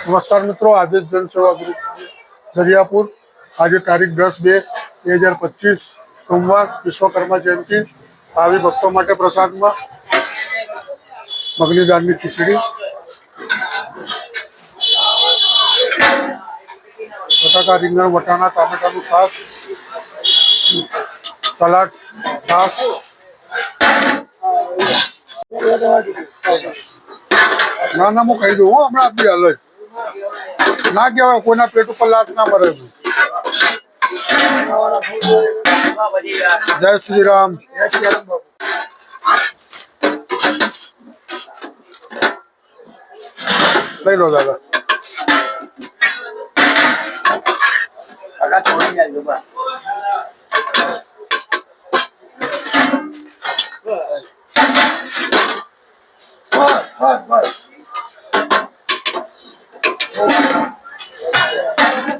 નમસ્કાર મિત્રો, આદેશ જનસેવા ગ્રુપ દરિયાપુર. આજે તારીખ 10/2/2025 સોમવાર, વિશ્વકર્મા જયંતિ. ભાવિ ભક્તો માટે પ્રસાદમાં મગની દાળની ખીચડી, બટાકા રીંગણ વટાણા ટામેટાનું શાક, સલાડ, છાશ. ના ના, હું કહી દઉં હમણાં આપી હાલ જ ના કહેવાય, કોઈના પેટ ઉપર લાત ના મરે. જય શ્રી રામ. લઈ લો દાદા.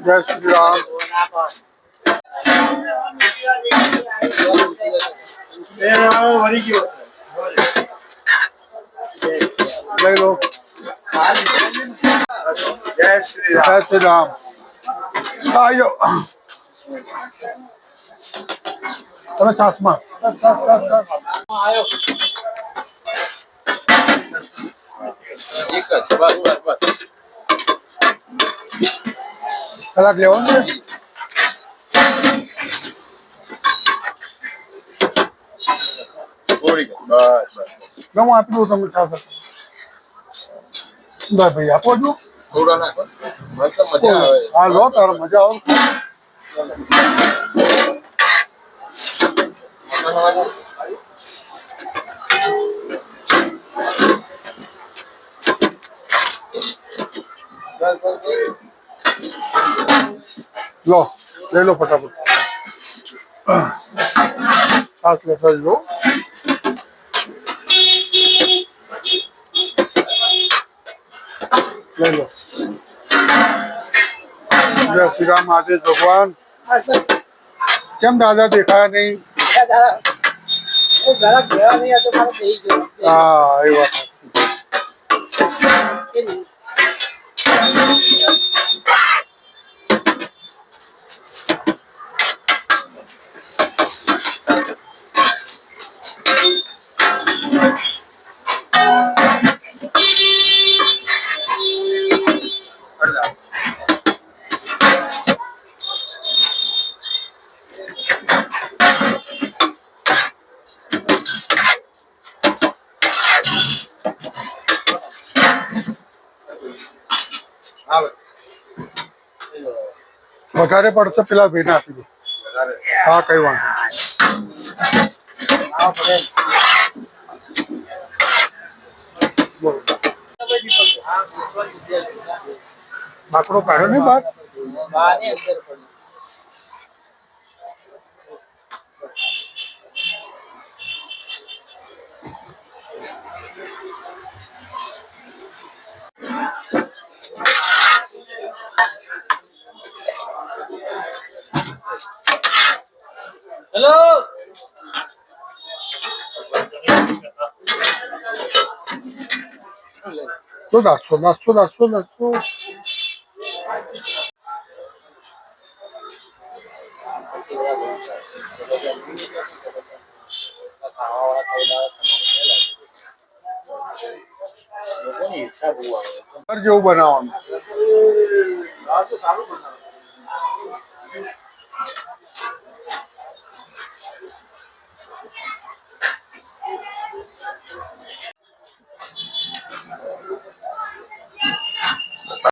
જય શ્રી રામ. લઈ લો. જય શ્રી રામ. આયો તમે છાસમાં કલાક લેવાનું છે. હું આપી દઉં તમે છાસ. ભાઈ આપો છો. હા લો, તારો મજા આવે. લો, લઈ લો ફટાફટ. છાસ લેતા લો. લઈ લો. જય શ્રી રામ. આદેશ ભગવાન. કેમ દાદા દેખાયા નહીં? હા, એ વાત વધારે પડશે. પેલા ભાઈને આપી દો. હા, કઈ વાંધો. બોલો. બાકડો કાઢ્યો નહીં બહાર. હેલો. તો દાસો દાસો દાસો દાસો. ઘર જેવું બનાવવાનું.